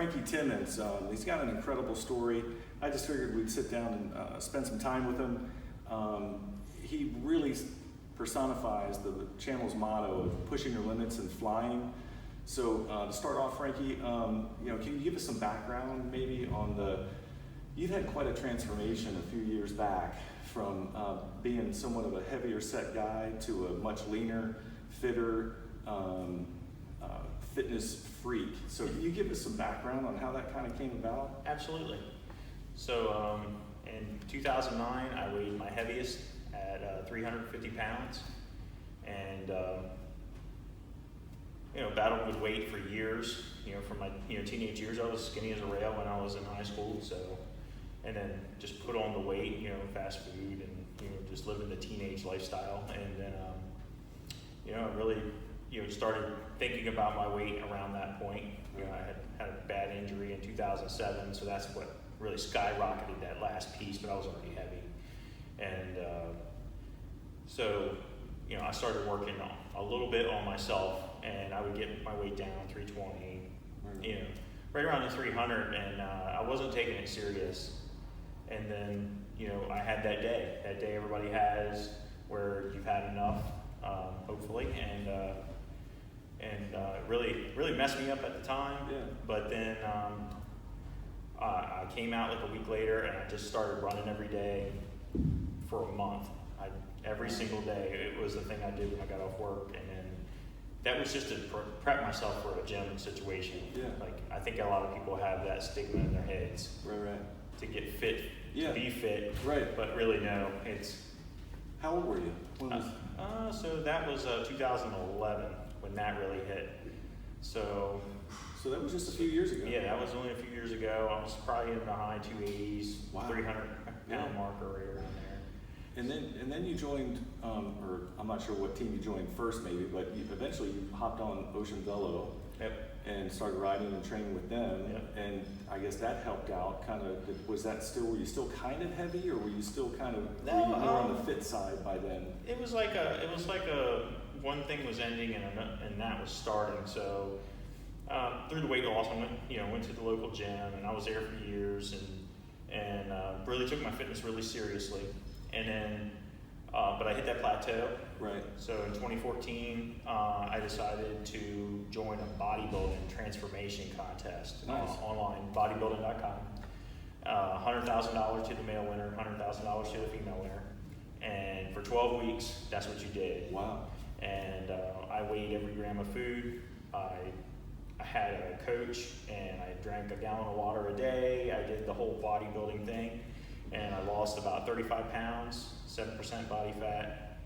Frankie Timmons. He's got an incredible story. I just figured we'd sit down and spend some time with him. He really personifies the channel's motto of pushing your limits and flying. So to start off, Frankie, can you give us some background maybe on you've had quite a transformation a few years back from being somewhat of a heavier set guy to a much leaner, fitter, fitness freak. So can you give us some background on how that kind of came about? Absolutely. So in 2009, I weighed my heaviest at 350 pounds, and battled with weight for years. From my teenage years, I was skinny as a rail when I was in high school. So, and then just put on the weight, fast food, and just living the teenage lifestyle. And then I really started thinking about my weight around that point. I had a bad injury in 2007, so that's what really skyrocketed that last piece. But I was already heavy, and so I started working a little bit on myself, and I would get my weight down 320, right around the 300, and I wasn't taking it serious. And then I had that day everybody has where you've had enough, hopefully, and really messed me up at the time. Yeah. But then I came out like a week later, and I just started running every day for a month. Every single day. It was the thing I did when I got off work, and then that was just to prep myself for a gym situation. Yeah. Like, I think a lot of people have that stigma in their heads. Right. To get fit, Yeah. to be fit. Right. But really, no. It's. How old were you? When was... So that was 2011 when that really hit. So that was just a few years ago. Yeah, that was only a few years ago. I was probably in the high 280s, Wow. 300-pound marker right around there. And then you joined, or I'm not sure what team you joined first maybe, but eventually you hopped on Ocean Velo. Yep. And started riding and training with them. Yep. And I guess that helped out kind of. Were you still kind of heavy, or were you still kind of were you more on the fit side by then? It was like one thing was ending and that was starting. So through the weight loss, I went to the local gym, and I was there for years, and really took my fitness really seriously. And then, but I hit that plateau. Right. So in 2014, I decided to join a bodybuilding transformation contest. Nice. Online, bodybuilding.com. $100,000 to the male winner, $100,000 to the female winner. And for 12 weeks, that's what you did. Wow. And I weighed every gram of food. I had a coach, and I drank a gallon of water a day. I did the whole bodybuilding thing. And I lost about 35 pounds, 7% body fat,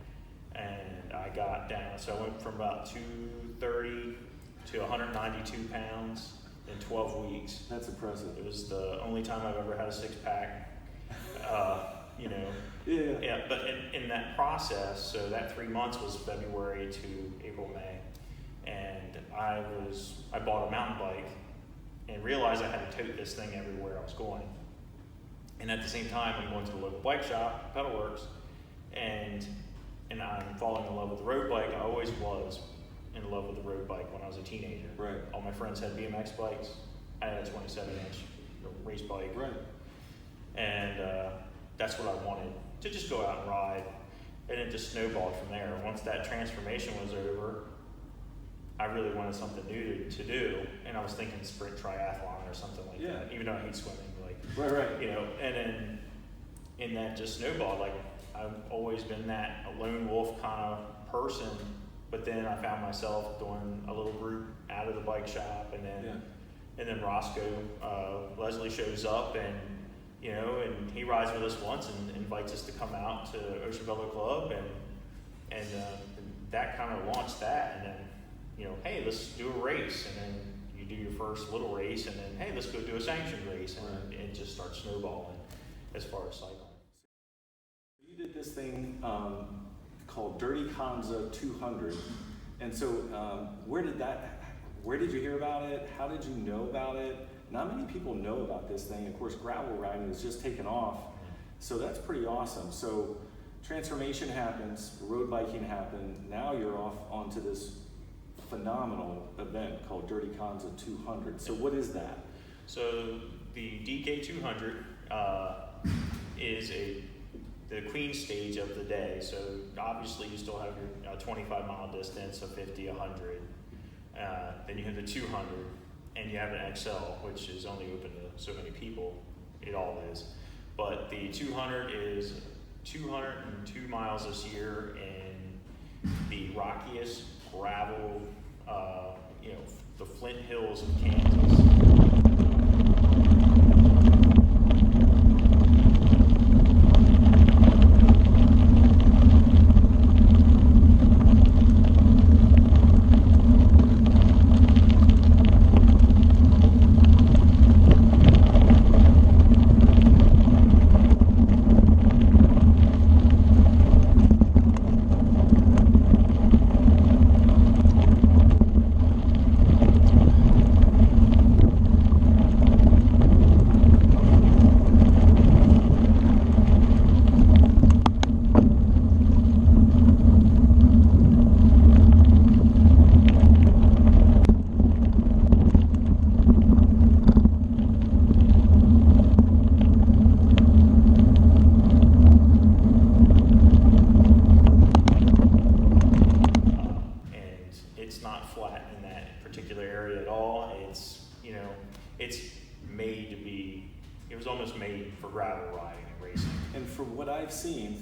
and I got down. So I went from about 230 to 192 pounds in 12 weeks. That's impressive. It was the only time I've ever had a six-pack, Yeah. But in that process, so that 3 months was February to April, May, and I bought a mountain bike and realized I had to tote this thing everywhere I was going. And at the same time, I'm going to the local bike shop, Pedal Works, and I'm falling in love with the road bike. I always was in love with the road bike when I was a teenager. Right. All my friends had BMX bikes. I had a 27-inch race bike. Right. And that's what I wanted, to just go out and ride. And it just snowballed from there. Once that transformation was over, I really wanted something new to do. And I was thinking sprint triathlon or something like that, even though I hate swimming. Right. And then in that just snowballed. Like, I've always been that a lone wolf kind of person, but then I found myself doing a little group out of the bike shop, and then Roscoe Leslie shows up, and and he rides with us once and invites us to come out to Ocean Velo Club, and that kind of launched that, and then hey, let's do a race, and then you do your first little race, and then, hey, let's go do a sanctioned race, and it just starts snowballing as far as cycling. You did this thing called Dirty Kanza 200, and so where did you hear about it? How did you know about it? Not many people know about this thing. Of course, gravel riding has just taken off, so that's pretty awesome. So transformation happens, road biking happened, now you're off onto this phenomenal event called Dirty Kanza 200. So what is that? So the DK200 is the queen stage of the day. So obviously you still have your 25-mile distance, a 50, 100. Then you have the 200, and you have an XL, which is only open to so many people. It all is. But the 200 is 202 miles this year in the rockiest gravel, the Flint Hills of Kansas.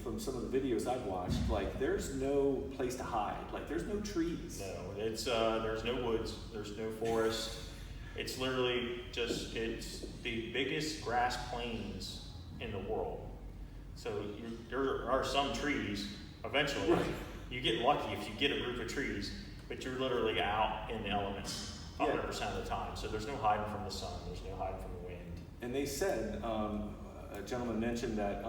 From some of the videos I've watched, like there's no place to hide, like there's no trees. No, it's there's no woods, there's no forest. It's literally just, it's the biggest grass plains in the world. So there are some trees, eventually, right. You get lucky if you get a group of trees, but you're literally out in the elements 100% of the time. So there's no hiding from the sun, there's no hiding from the wind. And they said, a gentleman mentioned that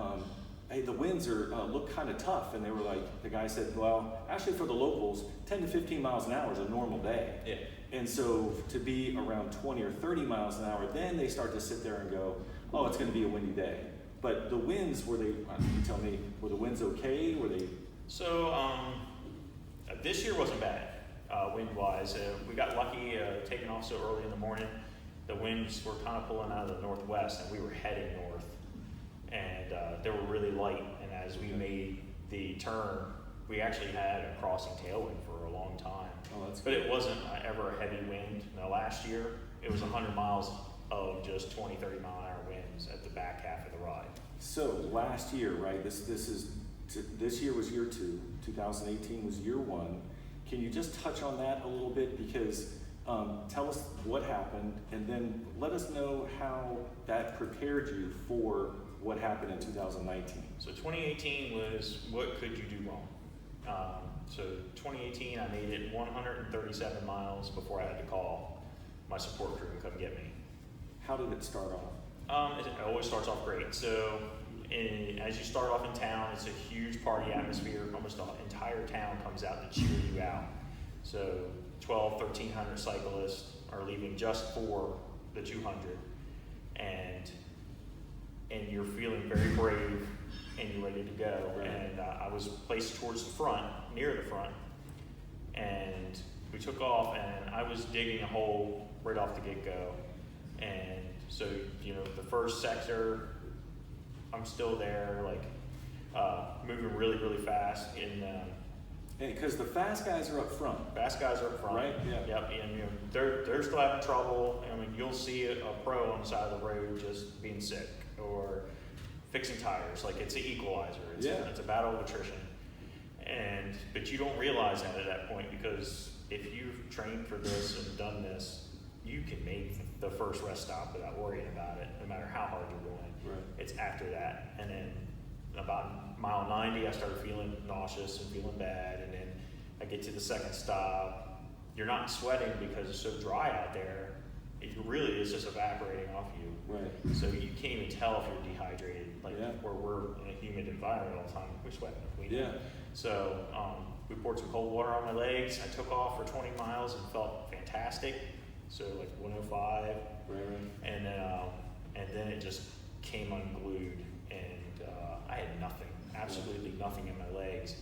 hey, the winds look kind of tough, and they were like, the guy said, well, actually for the locals, 10 to 15 miles an hour is a normal day. Yeah. And so to be around 20 or 30 miles an hour, then they start to sit there and go, oh, it's going to be a windy day. But the winds, were they, you tell me, were the winds okay? Were they? So this year wasn't bad, wind-wise. We got lucky taking off so early in the morning. The winds were kind of pulling out of the northwest, and we were heading north. And they were really light, and as we made the turn, we actually had a crossing tailwind for a long time. Oh, that's but good. It wasn't ever a heavy wind. Now, last year, it was 100 miles of just 20, 30 mile an hour winds at the back half of the ride. So last year, right, this year was year 2, 2018 was year 1. Can you just touch on that a little bit? Because tell us what happened, and then let us know how that prepared you for what happened in 2019. So 2018 was, what could you do wrong? So 2018, I made it 137 miles before I had to call my support crew to come get me. How did it start off? It always starts off great. So as you start off in town, it's a huge party atmosphere. Almost the entire town comes out to cheer you out. So 1,300 cyclists are leaving just for the 200. And you're feeling very brave and you're ready to go. Right. And I was placed towards the front, near the front, and we took off, and I was digging a hole right off the get-go. And so, the first sector, I'm still there, like moving really, really fast. And because the fast guys are up front. Fast guys are up front. Right, yeah. Yep, and they're still having trouble. I mean, you'll see a pro on the side of the road just being sick or fixing tires. Like, it's an equalizer. It's a battle of attrition. But you don't realize that at that point, because if you've trained for this and done this, you can make the first rest stop without worrying about it, no matter how hard you're going. Right. It's after that. And then about mile 90, I started feeling nauseous and feeling bad. And then I get to the second stop. You're not sweating because it's so dry out there. It really is just evaporating off you. Right. So you can't even tell if you're dehydrated, where we're in a humid environment all the time. We're sweating. Yeah. So we poured some cold water on my legs. I took off for 20 miles and felt fantastic. So like 105. Right. And then it just came unglued, and I had nothing, absolutely nothing in my legs.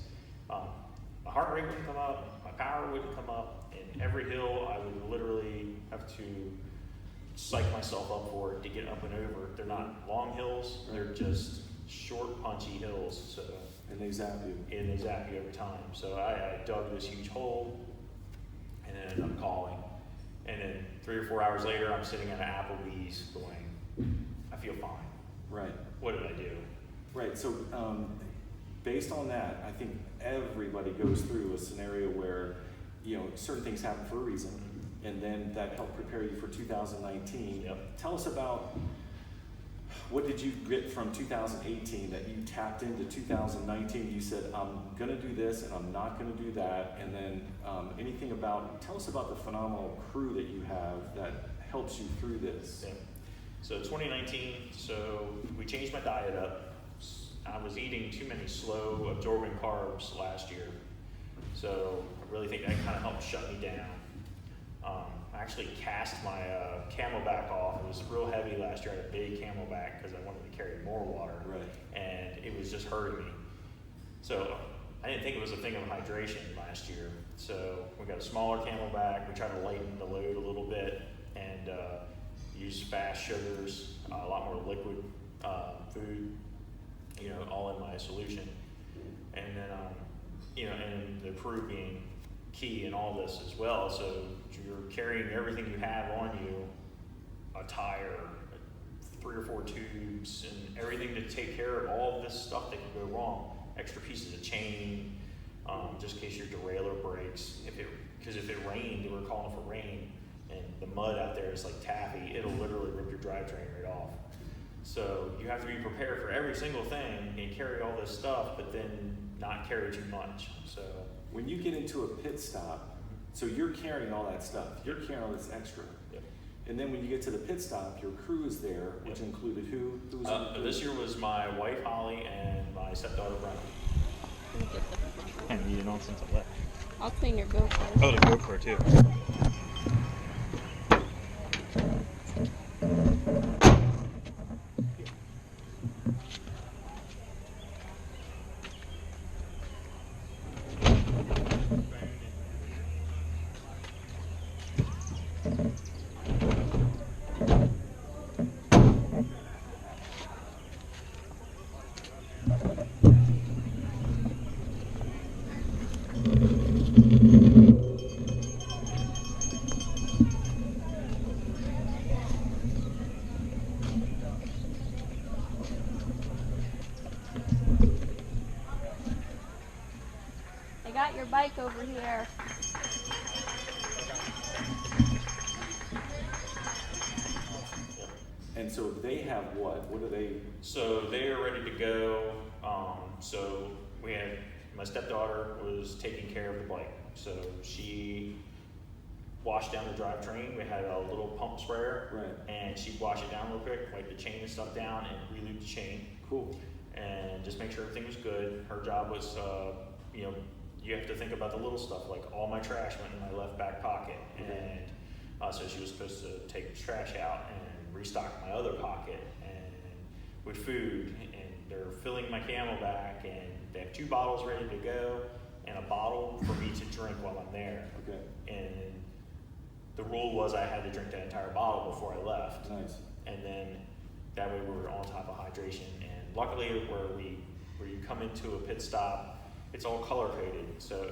My heart rate wouldn't come up, my power wouldn't come up, and every hill I would literally have to psych myself up for it to get up and over. They're not long hills, they're just short, punchy hills. So And they zap you. and they zap you every time. So I dug this huge hole and then ended up calling. And then 3 or 4 hours later, I'm sitting at an Applebee's going, I feel fine. Right. What did I do? Right. So based on that, I think everybody goes through a scenario where, you know, certain things happen for a reason, and then that helped prepare you for 2019. Yep. Tell us about what did you get from 2018 that you tapped into 2019? You said, I'm gonna do this and I'm not gonna do that. And then tell us about the phenomenal crew that you have that helps you through this. Yeah. So 2019, so we changed my diet up. I was eating too many slow absorbing carbs last year. So I really think that kind of helped shut me down. I actually cast my Camelback off. It was real heavy last year. I had a big Camelback because I wanted to carry more water. Right. And it was just hurting me. So I didn't think it was a thing of hydration last year. So we got a smaller Camelback. We tried to lighten the load a little bit and use fast sugars, a lot more liquid food, you know, all in my solution. And then, you know, and the crew being key in all this as well. So you're carrying everything you have on you, a tire, 3 or 4 tubes, and everything to take care of all of this stuff that can go wrong. Extra pieces of chain, just in case your derailleur breaks. Because if it rained, they were calling for rain, and the mud out there is like taffy, it'll literally rip your drivetrain right off. So you have to be prepared for every single thing and carry all this stuff, but then not carry too much. So When you get into a pit stop, so you're carrying all that stuff, you're carrying all this extra. Yep. And then when you get to the pit stop, your crew is there, which Yep. included who? Who was in the crew? This year was my wife Holly and my stepdaughter Brenna. I haven't needed on since I left. I'll clean your GoPro. Oh, the GoPro too. I got your bike over here. And so they have what? What do they? So they are ready to go. So we had, my stepdaughter was taking care of the bike. So she washed down the drivetrain. We had a little pump sprayer. Right. And she'd wash it down real quick, wipe the chain and stuff down, and re-lube the chain. Cool. And just make sure everything was good. Her job was, you know, you have to think about the little stuff, like all my trash went in my left back pocket. And so she was supposed to take the trash out and restock my other pocket and with food. And they're filling my Camelback, and they have 2 bottles ready to go and a bottle for me to drink while I'm there. Okay. And the rule was I had to drink that entire bottle before I left. Nice. And then that way we were on top of hydration. And luckily where you come into a pit stop, it's all color coded. So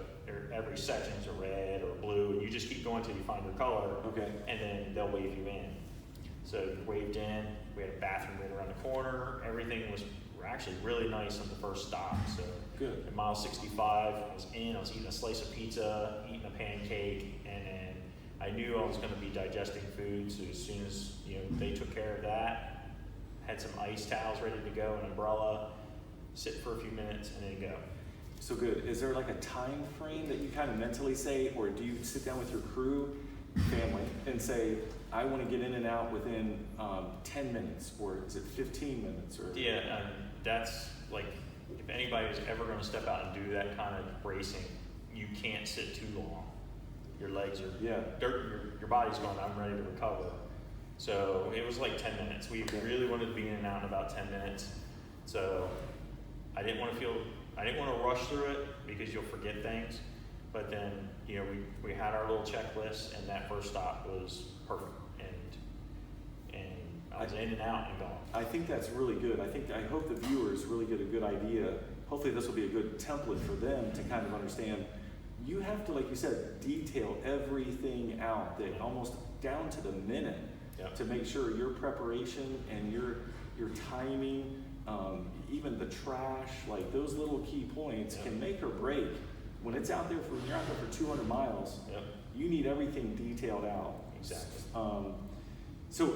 every section's a red or blue, and you just keep going till you find your color. Okay. And then they'll wave you in. So you waved in, we had a bathroom right around the corner. Everything was actually really nice on the first stop. So Good. at mile 65, I was eating a slice of pizza, eating a pancake, and then I knew I was going to be digesting food. So as soon as they took care of that, had some ice towels ready to go, an umbrella, sit for a few minutes, and then go. So good. Is there like a time frame that you kind of mentally say, or do you sit down with your crew, family, and say, I want to get in and out within 10 minutes, or is it 15 minutes? Or Yeah, that's like, if anybody's ever going to step out and do that kind of racing, you can't sit too long. Your legs are dirt, your body's going, I'm ready to recover. So it was like 10 minutes. We really wanted to be in and out in about 10 minutes. So I didn't want to rush through it because you'll forget things. But then, we had our little checklist, and that first stop was perfect. And and I was in and out and gone. I think that's really good. I hope the viewers really get a good idea. Hopefully this will be a good template for them to kind of understand. You have to, like you said, detail everything out, that almost down to the minute, to make sure your preparation and your timing, even the trash, like those little key points can make or break. When it's out there when you're out there for 200 miles, you need everything detailed out. Exactly. So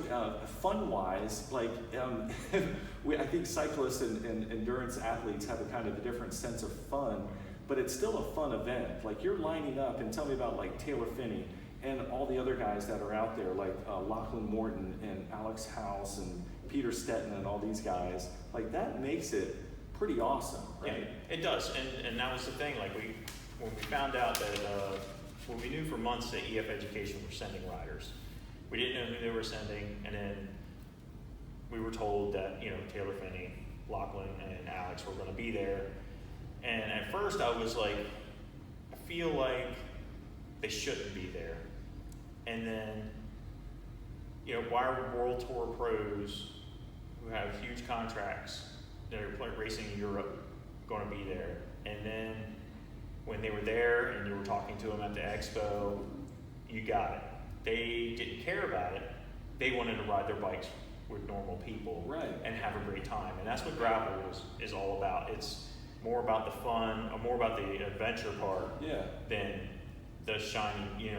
fun-wise, like I think cyclists and endurance athletes have a kind of a different sense of fun, but it's still a fun event. Like you're lining up, and tell me about like Taylor Phinney and all the other guys that are out there, like Lachlan Morton and Alex House and Peter Stetton and all these guys. Like that makes it pretty awesome, right? Yeah, it does, and that was the thing. Like when we found out that when we knew for months that EF Education were sending riders, we didn't know who they were sending, and then we were told that Taylor Phinney, Lachlan, and Alex were going to be there. And at first I was like, I feel like they shouldn't be there. And then, why are World Tour pros who have huge contracts that are racing in Europe going to be there? And then when they were there and you were talking to them at the expo, you got it. They didn't care about it. They wanted to ride their bikes with normal people and have a great time. And that's what gravel is all about. It's more about the fun, or more about the adventure part than the shiny,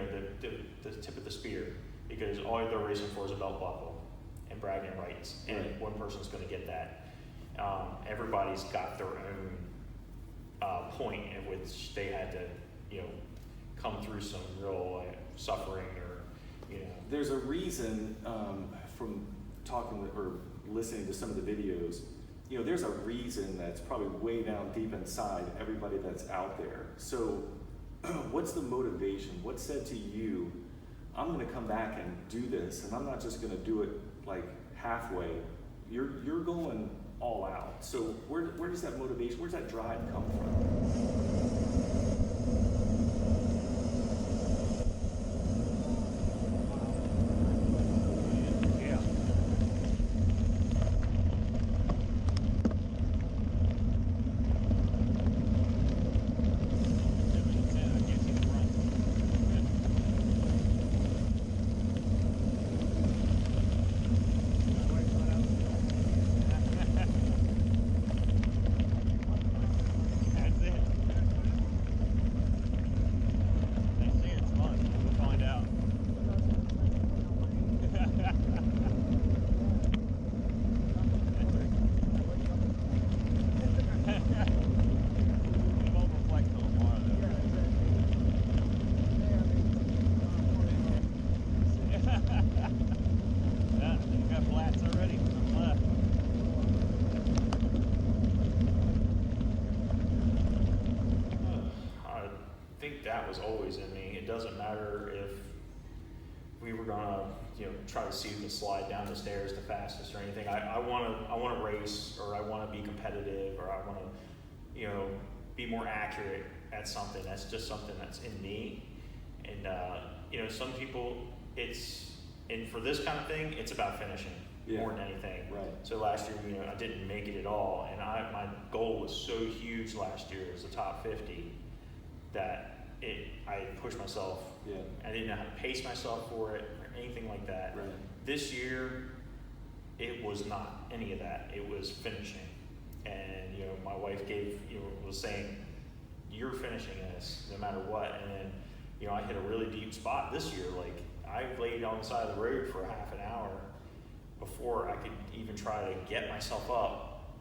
the tip of the spear. Because all they're racing for is a belt buckle and bragging rights. And one person's going to get that. Everybody's got their own point at which they had to, come through some real suffering or, There's a reason from talking or listening to some of the videos, there's a reason that's probably way down deep inside everybody that's out there. So what's the motivation? What said to you, I'm going to come back and do this, and I'm not just going to do it like halfway. You're going all out. So where does that motivation, where does that drive come from? That was always in me. It doesn't matter if we were gonna, try to see who can slide down the stairs the fastest or anything. I want to race, or I want to be competitive, or I want to, be more accurate at something. That's just something that's in me. And some people, and for this kind of thing, it's about finishing more than anything. Right. So last year, I didn't make it at all, and my goal was so huge last year as a top 50 that I pushed myself. I didn't know how to pace myself for it or anything like that. Right. This year, it was not any of that. It was finishing. And my wife was saying, "You're finishing this no matter what." And then I hit a really deep spot this year. Like I laid on the side of the road for half an hour before I could even try to get myself up,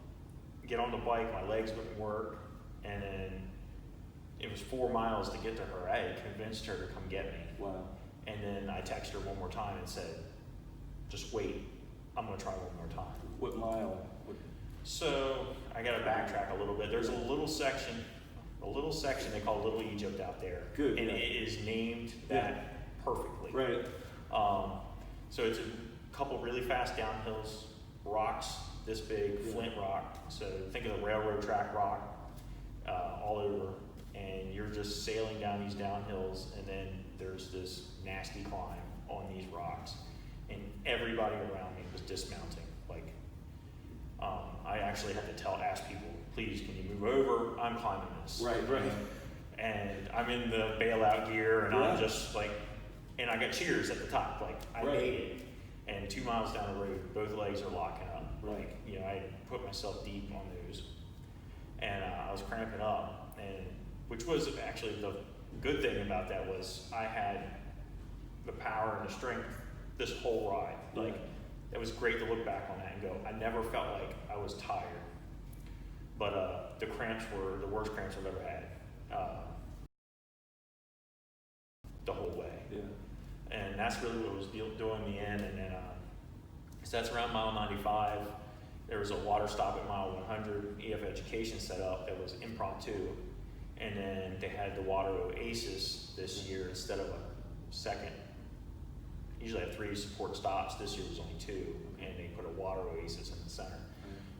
get on the bike. My legs wouldn't work, and then it was 4 miles to get to her. I had convinced her to come get me. Wow. And then I texted her one more time and said, "Just wait. I'm going to try one more time." What mile? So I got to backtrack a little bit. There's a little section they call Little Egypt out there. Good. And it is named that perfectly. Right. So it's a couple really fast downhills, rocks this big, flint rock. So think of the railroad track rock all over. And you're just sailing down these downhills, and then there's this nasty climb on these rocks. And everybody around me was dismounting. Like, I actually had to ask people, please, can you move over? I'm climbing this. Right. And I'm in the bailout gear, and I'm just like, and I got cheers at the top, like I made it. And 2 miles down the road, both legs are locking up. Like, you know, I put myself deep on those, and I was cramping up, and which was actually the good thing about that was I had the power and the strength this whole ride. Like, it was great to look back on that and go, I never felt like I was tired. But the cramps were the worst cramps I've ever had. The whole way. Yeah. And that's really what was doing the end. And then, so that's around mile 95. There was a water stop at mile 100. EF Education set up that was impromptu. And then they had the water oasis this year instead of a second. Usually have 3 support stops. This year was only 2. And they put a water oasis in the center.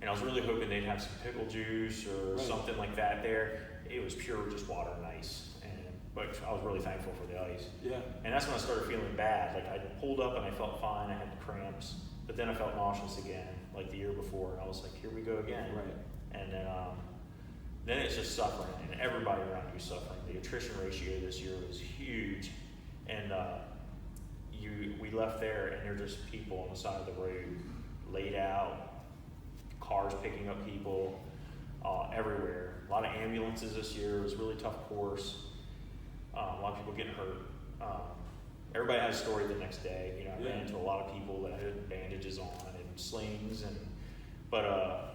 And I was really hoping they'd have some pickle juice or something like that there. It was pure just water and ice. But I was really thankful for the ice. Yeah. And that's when I started feeling bad. Like, I pulled up and I felt fine. I had cramps, but then I felt nauseous again, like the year before. And I was like, here we go again. Right. And then it's just suffering, and everybody around you is suffering. The attrition ratio this year was huge, and we left there, and there are just people on the side of the road, laid out, cars picking up people everywhere. A lot of ambulances this year. It was a really tough course. A lot of people getting hurt. Everybody had a story the next day. You know, I ran into a lot of people that had bandages on and slings, but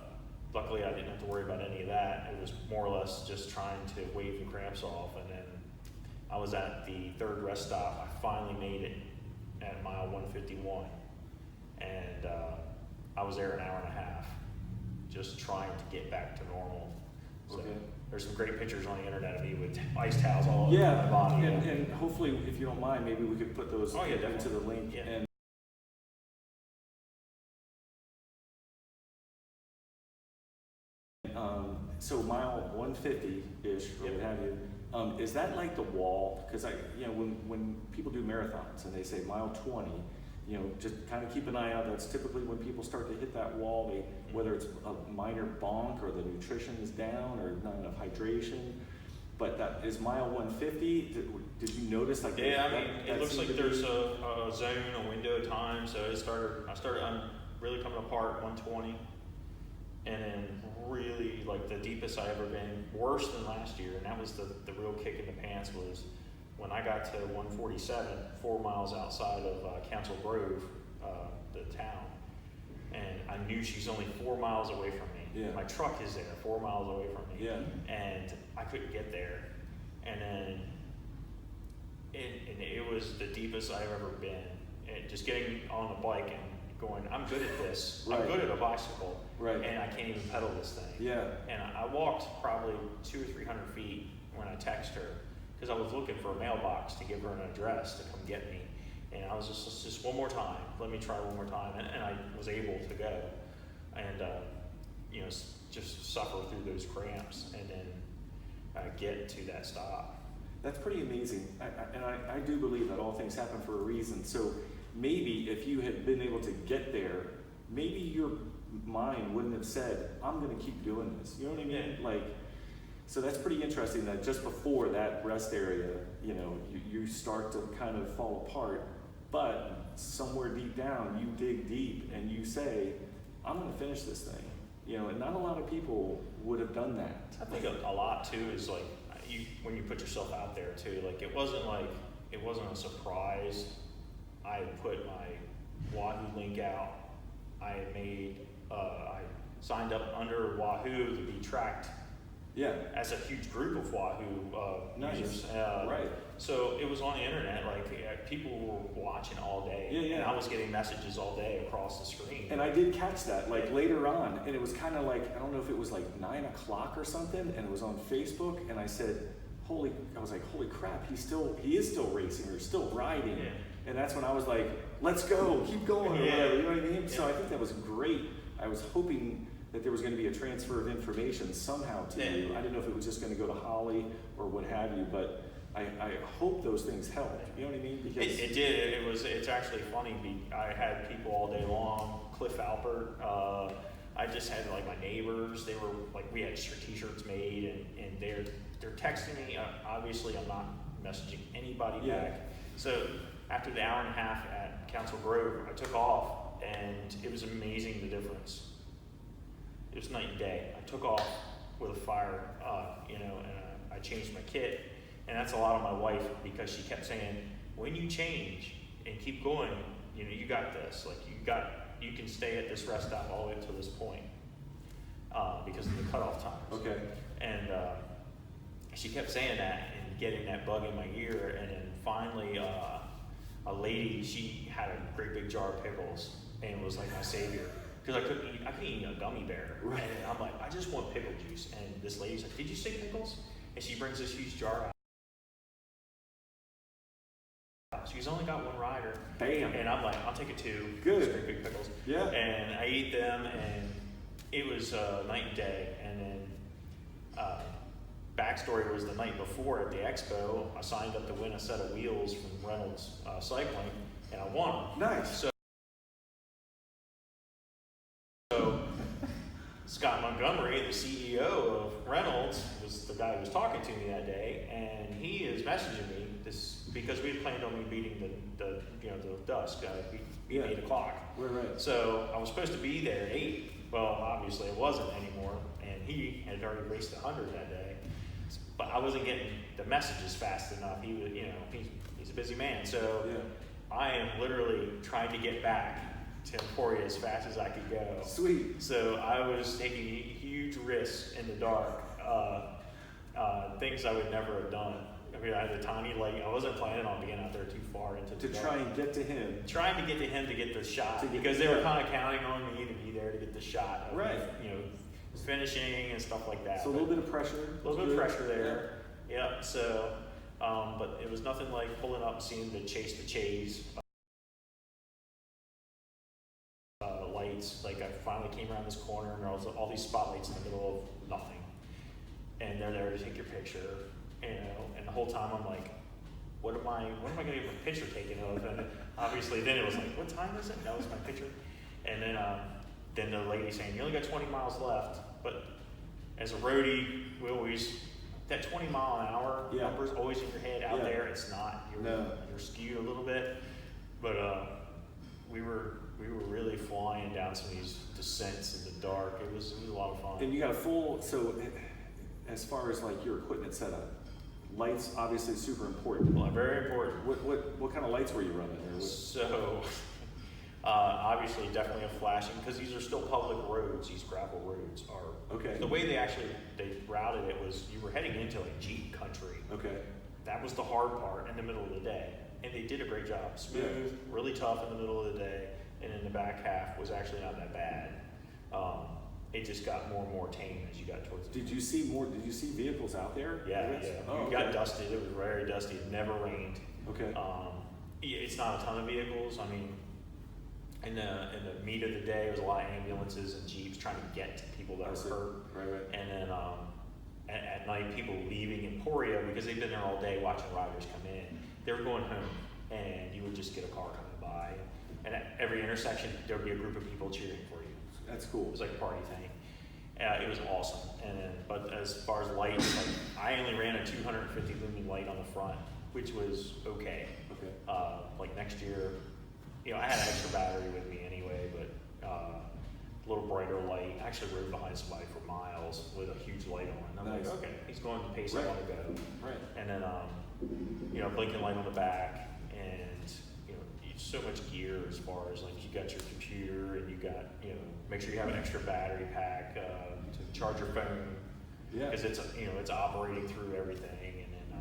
luckily I didn't have to worry about any of that. It was more or less just trying to wave the cramps off, and then I was at the 3rd rest stop. I finally made it at mile 151, and I was there an hour and a half, just trying to get back to normal. So, there's some great pictures on the internet of me with ice towels all over my body. And hopefully, if you don't mind, maybe we could put those into the link. And so mile 150-ish, or what have you, is that like the wall? Because when people do marathons and they say mile 20, you know, just kind of keep an eye out. That's typically when people start to hit that wall. Whether it's a minor bonk or the nutrition is down or not enough hydration. But that is mile 150. Did you notice like? Yeah, it looks like there's a zone, a window of time. So I'm really coming apart 120, and then really like the deepest I ever been, worse than last year. And that was the real kick in the pants was when I got to 147, 4 miles outside of Council Grove, the town. And I knew she's only 4 miles away from me. My truck is there 4 miles away from me. And I couldn't get there. And then it was the deepest I've ever been. And just getting on the bike and going, I'm good at this. I'm good at a bicycle. And I can't even pedal this thing. And I walked probably 200 or 300 feet when I texted her, because I was looking for a mailbox to give her an address to come get me. And I was just one more time. Let me try one more time. And I was able to go. And, you know, just suffer through those cramps and then get to that stop. That's pretty amazing. I do believe that all things happen for a reason. So maybe if you had been able to get there, maybe your mind wouldn't have said, I'm going to keep doing this. You know what I mean? Like, so that's pretty interesting that just before that rest area, you know, you start to kind of fall apart, but somewhere deep down, you dig deep and you say, I'm going to finish this thing. You know, and not a lot of people would have done that. I think a lot too is like, when you put yourself out there too, like it wasn't a surprise. I had put my Wahoo link out. I signed up under Wahoo to be tracked as a huge group of Wahoo users. So it was on the internet, like people were watching all day. And I was getting messages all day across the screen. And I did catch that, like later on, and it was kind of like, I don't know if it was like 9 o'clock or something, and it was on Facebook, and I said, holy crap, he is still racing or still riding. And that's when I was like, let's go, keep going, or whatever, you know what I mean? So I think that was great. I was hoping that there was going to be a transfer of information somehow to you. I didn't know if it was just going to go to Holly or what have you, but I hope those things help. You know what I mean? Because It did. It's actually funny. I had people all day long. Cliff Alpert. I just had like my neighbors. They were like, we had T-shirts made, and they're texting me. Obviously, I'm not messaging anybody back. So after the hour and a half at Council Grove, I took off, and it was amazing the difference. It was night and day. I took off with a fire, and I changed my kit. And that's a lot on my wife, because she kept saying, when you change and keep going, you got this. Like you can stay at this rest stop all the way up to this point, because of the cutoff times. Okay. And she kept saying that and getting that bug in my ear. And then finally, a lady, she had a great big jar of pickles and was like my savior. Because I couldn't eat a gummy bear. Right. And I'm like, I just want pickle juice. And this lady's like, did you say pickles? And she brings this huge jar out. She's only got one rider. Bam. And I'm like, I'll take it too. Good. Those great big pickles. Yeah. And I ate them, and it was night and day. And then backstory was the night before at the expo, I signed up to win a set of wheels from Reynolds Cycling, and I won them. Nice. So Scott Montgomery, the CEO of Reynolds, was the guy who was talking to me that day, and he is messaging me this because we had planned on me beating the dusk, beat 8 o'clock. Right. So I was supposed to be there at 8. Well, obviously it wasn't anymore, and he had already raced 100 that day. But I wasn't getting the messages fast enough. He was, he's a busy man. So I am literally trying to get back to Emporia as fast as I could go. Sweet. So I was taking huge risks in the dark, things I would never have done. I mean, I had a tiny light. I wasn't planning on being out there too far into the dark. Try and get to him. Trying to get to him to get the shot, because they were kind of counting on me to be there to get the shot of, finishing and stuff like that. So a little bit of pressure. A little bit of pressure there. Yeah. So, but it was nothing like pulling up and seeing the chase lights. Like I finally came around this corner, and there was all these spotlights in the middle of nothing, and they're there to take your picture. And the whole time I'm like, what am I going to get my picture taken of? And obviously then it was like, what time is it? That was my picture. And then the lady saying, you only got 20 miles left. But as a roadie, we always, that 20 mile an hour number's always in your head. Out there, it's not. You're skewed a little bit. But we were really flying down some of these descents in the dark. It was a lot of fun. And you got a full, so as far as like your equipment setup, lights obviously super important. Well, very important. What kind of lights were you running? So, obviously, definitely a flashing, because these are still public roads. These gravel roads are. Okay. The way they routed it was you were heading into like Jeep country. Okay. That was the hard part in the middle of the day, and they did a great job. Smooth, really tough in the middle of the day, and in the back half was actually not that bad. It just got more and more tame as you got towards the Did you see vehicles out there? Yeah. Oh, you got dusted. It was very dusty. It never rained. Okay. It's not a ton of vehicles. I mean, in the meat of the day, there was a lot of ambulances and Jeeps trying to get to people that were hurt. Right. And then at night, people leaving Emporia, because they've been there all day watching riders come in. They were going home, and you would just get a car coming by. And at every intersection, there would be a group of people cheering for you. That's cool. It was like a party thing. It was awesome. But as far as lights, like I only ran a 250 lumen light on the front, which was okay. Like next year, I had an extra battery with me anyway, but a little brighter light. I actually rode behind somebody for miles with a huge light on. I'm like, okay, he's going the pace I want to go. Right. And then, blinking light on the back, and so much gear as far as like you got your computer, and you got make sure you have an extra battery pack to charge your phone, because it's operating through everything, and then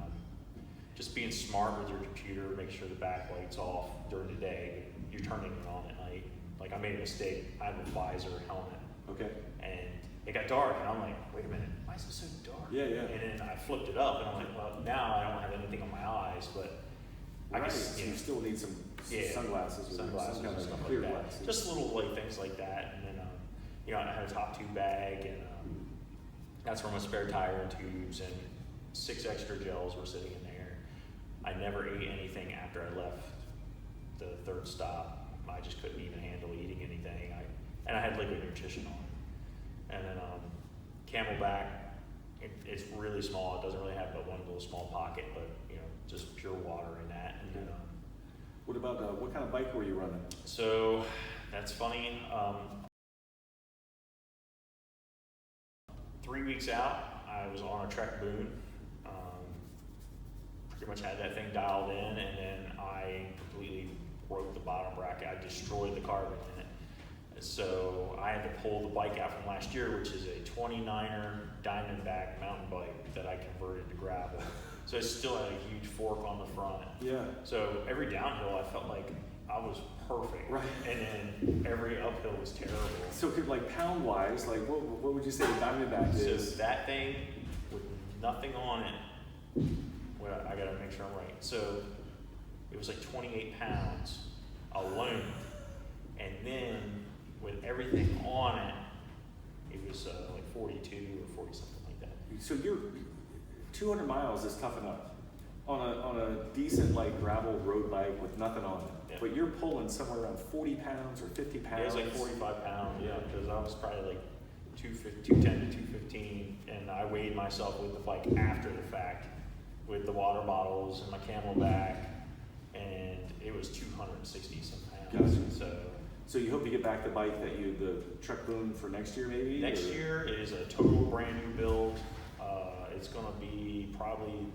just being smart with your computer, make sure the backlight's off during the day. You're turning it on at night. Like I made a mistake. I have a visor helmet. Okay. And it got dark, and I'm like, wait a minute, why is it so dark? Yeah. And then I flipped it up, and I'm like, well, now I don't have anything on my eyes, but I guess you still need some sunglasses or some kind and of stuff clear like that. glasses. Just little like things like that, and then I had a top tube bag, and that's where my spare tire and tubes and 6 extra gels were sitting in there. I never ate anything after I left the third stop. I just couldn't even handle eating anything. And I had liquid nutrition on. And then Camelback, it's really small. It doesn't really have but one little small pocket, but just pure water in that. And then, what about what kind of bike were you running? so that's funny. 3 weeks out, I was on a Trek Boon. Pretty much had that thing dialed in, and then I completely broke the bottom bracket. I destroyed the carbon in it. So I had to pull the bike out from last year, which is a 29er Diamondback mountain bike that I converted to gravel. So it still had a huge fork on the front. Yeah. So every downhill, I felt like I was perfect. Right. And then every uphill was terrible. So like pound wise, like what would you say the Diamondback is? So that thing with nothing on it, well, I gotta make sure I'm right. So it was like 28 pounds alone. And then with everything on it, it was like 42 or 40 something like that. So you're 200 miles is tough enough on a decent like gravel road bike with nothing on it. Yep. But you're pulling somewhere around 40 pounds or 50 pounds. It was like 45 pounds, yeah, because I was probably like 210 to 215, and I weighed myself with the bike after the fact with the water bottles and my Camelback, and it was 260 some pounds. Gotcha. So you hope to get back the bike that the Trek Boon for next year maybe? Next year is a total brand new build. It's gonna be probably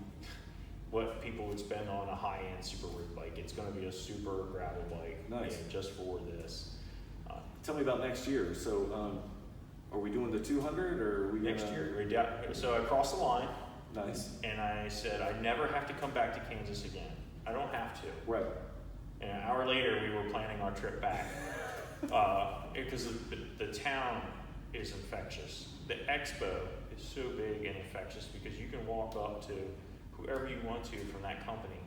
what people would spend on a high-end super road bike. It's gonna be a super gravel bike. Nice. Just for this. Tell me about next year. So are we doing the 200 or are we Next gonna... year, so I crossed the line. Nice. And I said, I never have to come back to Kansas again. I don't have to. Right. And an hour later, we were planning our trip back. Because the town is infectious. The expo is so big and infectious because you can walk up to whoever you want to from that company,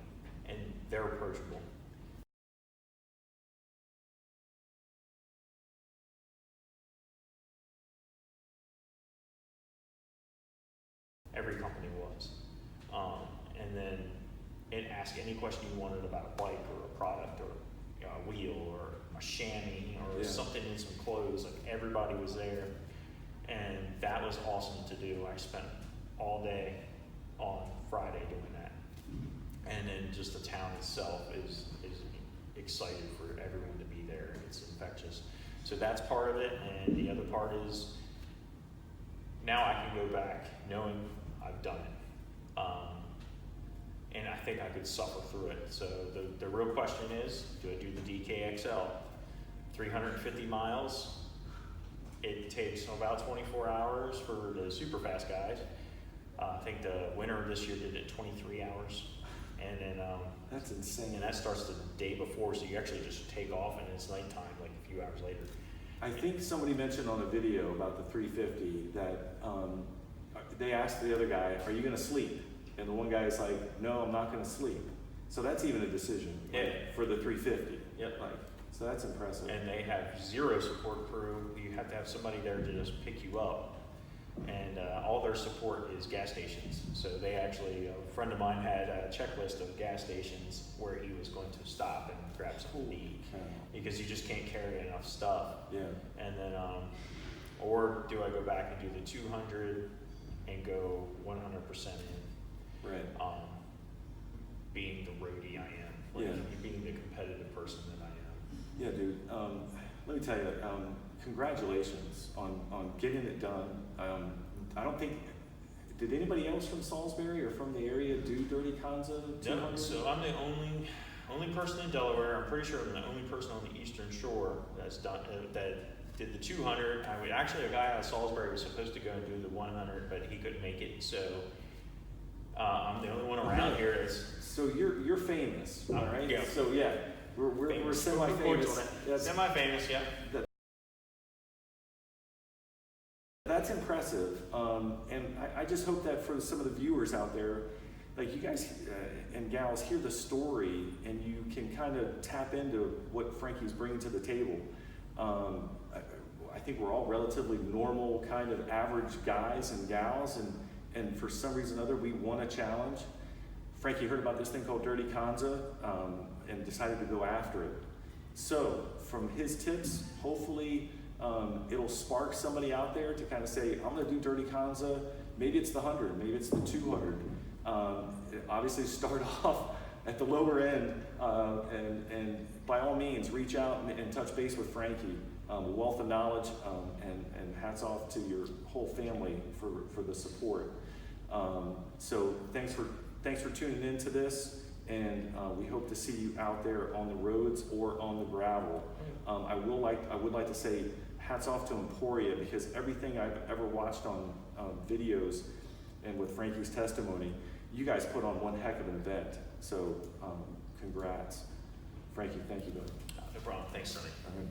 and they're approachable. Every company was. And ask any question you wanted about a bike or a product or a wheel or a chamois or something in some clothes. Like everybody was there, and that was awesome to do. I spent all day on Friday doing that, and then just the town itself is excited for everyone to be there. It's infectious. So that's part of it, and the other part is now I can go back knowing I've done it. And I think I could suffer through it. So the real question is, do I do the DKXL? 350 miles. It takes about 24 hours for the super fast guys. I think the winner this year did it 23 hours. And then that's insane. And that starts the day before, so you actually just take off and it's nighttime like a few hours later. I think somebody mentioned on a video about the 350 that they asked the other guy, are you gonna sleep? And the one guy is like, no, I'm not gonna sleep. So that's even a decision for the 350. Yep. So that's impressive. And they have zero support crew. You have to have somebody there to just pick you up. And all their support is gas stations. So they actually, a friend of mine had a checklist of gas stations where he was going to stop and grab something to eat. Because you just can't carry enough stuff. Yeah. And then, or do I go back and do the 200 and go 100% in? Right. Being the roadie I am, being the competitive person that I am. Yeah, dude. Let me tell you, congratulations on getting it done. I don't think, did anybody else from Salisbury or from the area do Dirty Kanza 200? No, so I'm the only person in Delaware. I'm pretty sure I'm the only person on the Eastern Shore that's done that did the 200. Actually, a guy out of Salisbury was supposed to go and do the 100, but he couldn't make it. So I'm the only one around here that's. So you're famous, all right? Yeah. So yeah, we're semi-famous. Semi-famous, yeah. That's impressive, and I just hope that for some of the viewers out there, like you guys and gals hear the story and you can kind of tap into what Frankie's bringing to the table. I think we're all relatively normal, kind of average guys and gals, and for some reason or other we want a challenge. Frankie heard about this thing called Dirty Kanza and decided to go after it. So from his tips, hopefully it'll spark somebody out there to kind of say, I'm gonna do Dirty Kanza. Maybe it's the 100, maybe it's the 200. Obviously start off at the lower end and by all means reach out and touch base with Frankie. A wealth of knowledge and hats off to your whole family for the support. So thanks for tuning into this, and we hope to see you out there on the roads or on the gravel. I would like to say hats off to Emporia, because everything I've ever watched on videos and with Frankie's testimony, you guys put on one heck of an event. So congrats. Frankie, thank you, buddy. No problem. Thanks, Sonny. All right.